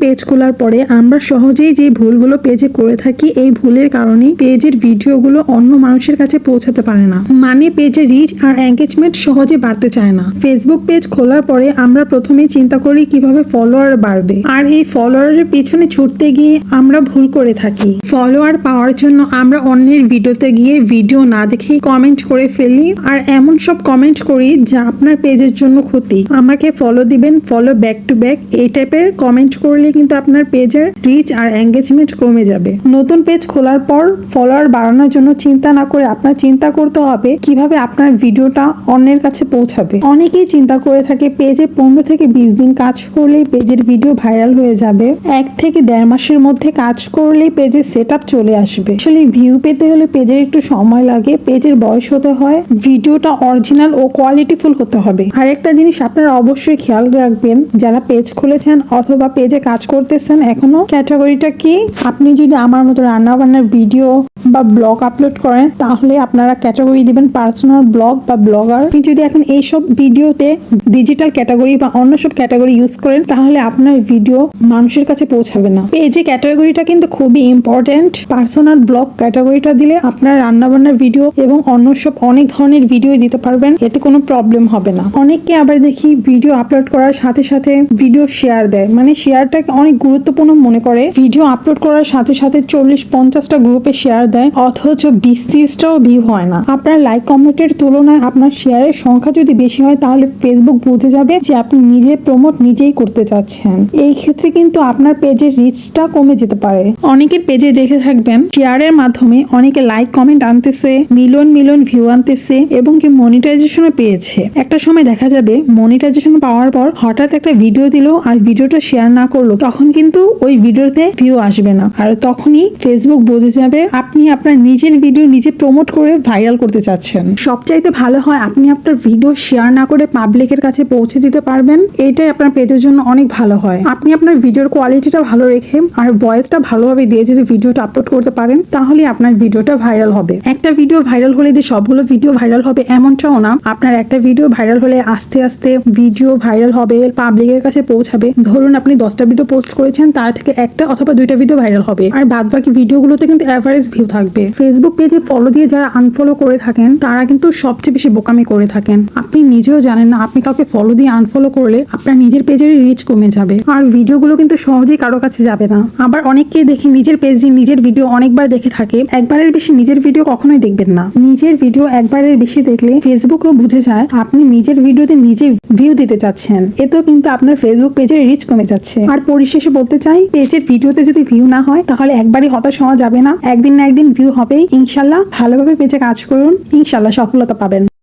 Page খোলার পরে আমরা সহজেই যে ভুলগুলো পেজে করে থাকি, এই ভুলের কারণে পেজের ভিডিওগুলো অন্য মানুষের কাছে পৌঁছাতে পারে না, মানে পেজের রিচ আর এঙ্গেজমেন্ট সহজে বাড়তে চায় না। ফেসবুক পেজ খোলার পরে আমরা প্রথমেই চিন্তা করি কিভাবে ফলোয়ার বাড়বে, আর এই ফলোয়ারের পিছনে ছুটতে গিয়ে আমরা ভুল করে থাকি। ফলোয়ার পাওয়ার জন্য আমরা অন্যের ভিডিওতে গিয়ে ভিডিও না দেখে কমেন্ট করে ফেলি, আর এমন সব কমেন্ট করি যা আপনার পেজের জন্য ক্ষতি। আমাকে ফলো দিবেন, ফলো ব্যাক টু ব্যাক, এই টাইপের কমেন্ট করলে কিন্তু আপনার পেজের রিচ আর এঙ্গেজমেন্ট কমে যাবে। নতুন পেজ খোলার পর ফলোয়ার বাড়ানোর জন্য চিন্তা না করে আপনার চিন্তা করতে হবে কিভাবে আপনার ভিডিওটা অন্যের কাছে পৌঁছাবে। অনেকেই চিন্তা করে থাকে পেজে 15 থেকে 20 দিন কাজ করলেই পেজের ভিডিও ভাইরাল হয়ে যাবে, 1 থেকে 1.5 মাসের মধ্যে কাজ করলেই পেজের সেটআপ চলে আসবে। আসলে ভিউ পেতে হলে পেজের একটু সময় লাগে, পেজের বয়স হতে হয়, ভিডিওটা অরিজিনাল ও কোয়ালিটিফুল হতে হবে। আরেকটা জিনিস আপনারা অবশ্যই খেয়াল রাখবেন, যারা পেজ খুলেছেন অথবা পেজে কাজ করতেছেন এখনো, ক্যাটাগরিটা কি। আপনি যদি আমার মতো রান্না বান্নার ভিডিও বা ব্লগ আপলোড করেন তাহলে আপনারা ক্যাটাগরি দিবেন পার্সোনাল ব্লগ বা ব্লগার। আপনি যদি এখন এইসব ভিডিওতে ডিজিটাল ক্যাটাগরি বা অন্য সব ক্যাটাগরি ইউজ করেন তাহলে আপনার ভিডিও মানুষের কাছে পৌঁছাবে না। পেজে ক্যাটাগরিটা কিন্তু খুবই ইম্পর্টেন্ট। পার্সোনাল ব্লগ ক্যাটাগরিটা দিলে আপনার রান্না বান্নার ভিডিও এবং অন্য সব অনেক ধরনের ভিডিও দিতে পারবেন, এতে কোনো প্রবলেম হবে না। অনেককে আবার দেখি ভিডিও আপলোড করার সাথে সাথে ভিডিও শেয়ার দেয়, মানে শেয়ারটাকে অনেক গুরুত্বপূর্ণ মনে করে। ভিডিও আপলোড করার সাথে সাথে 40-50টা গ্রুপে শেয়ার দেয়, অথচ 20-30টাও ভিউ হয় না। আপনার লাইক কমেন্টের তুলনায় আপনার শেয়ারের সংখ্যা যদি বেশি হয় তাহলে ফেসবুক বুঝে যাবে যে আপনি নিজে প্রমোট নিজেই করতে চাচ্ছেন। এই ক্ষেত্রে কিন্তু আপনার পেজের রিচটা কমে যেতে পারে। অনেকের পেজে দেখে থাকবেন শেয়ারের মাধ্যমে অনেকে লাইক কমেন্ট আনতেছে, মিলিয়ন ভিউ আনতেছে এবং কি মনিটাইজেশনও পেয়েছে। একটা সময় দেখা যাবে মনিটাইজেশন পাওয়ার পর হঠাৎ একটা ভিডিও দিল আর ভিডিওটা শেয়ার না করলো, তখন কিন্তু ওই ভিডিওতে ভিউ আসবে না, আর তখনই ফেসবুক বুঝে যাবে আপনি আপনার নিজের ভিডিও নিজে প্রমোট করে ভাইরাল করতে চাচ্ছেন। সবচাইতে ভালো হয় আপনি আপনার ভিডিও শেয়ার না করে পাবলিকের কাছে পৌঁছে দিতে পারবেন, এটাই আপনার পেজের জন্য অনেক ভালো হয়। আপনি আপনার ভিডিওর কোয়ালিটিটা ভালো রেখে আর ভয়েসটা ভালোভাবে দিয়ে যদি ভিডিওটা আপলোড করতে পারেন তাহলে আপনার ভিডিওটা ভাইরাল হবে। একটা ভিডিও ভাইরাল হলে যে সবগুলো ভিডিও ভাইরাল হবে এমনটাও না। আপনার একটা ভিডিও ভাইরাল হলে আস্তে আস্তে ভিডিও ভাইরাল হবে, পাবলিকের কাছে পৌঁছাবে। ধরুন আপনি 10টা ভিডিও পোস্ট করেছেন, তার থেকে 1টা অথবা 2টা ভিডিও ভাইরাল হবে, আর বাদ বাকি ভিডিওগুলোতে কিন্তু এভারেজ ভিউ থাকবে। ফেসবুক পেজে ফলো দিয়ে যারা আনফলো করে থাকেন তারা কিন্তু সবচেয়ে বেশি বোকামি করে থাকেন। আপনি নিজেও জানেন না আপনি কাউকে ফলো দিয়ে আনফলো করলে আপনার নিজের পেজের রিচ কমে যাবে, আর ভিডিওগুলো কিন্তু সহজেই কারো কাছে যাবে না। আবার অনেককে দেখি নিজের পেজে নিজের ভিডিও অনেকবার দেখে থাকে, একবারের বেশি নিজের ভিডিও কখনোই দেখবেন না। নিজের ভিডিও একবারের বেশি দেখলে ফেসবুকও বুঝে যায় আপনি নিজের ভিডিওতে নিজে ভিউ দিতে চাচ্ছেন, এতেও কিন্তু আপনার ফেসবুক পেজের রিচ কমে যাচ্ছে। আর পরিশেষে বলতে চাই, পেজের ভিডিওতে যদি ভিউ না হয় তাহলে একবারই হতাশ হওয়া যাবে না, একদিন না একদিন ভিউ হবেই। ইনশাল্লাহ ভালোভাবে পেজে কাজ করুন, ইনশাল্লাহ সফলতা পাবেন।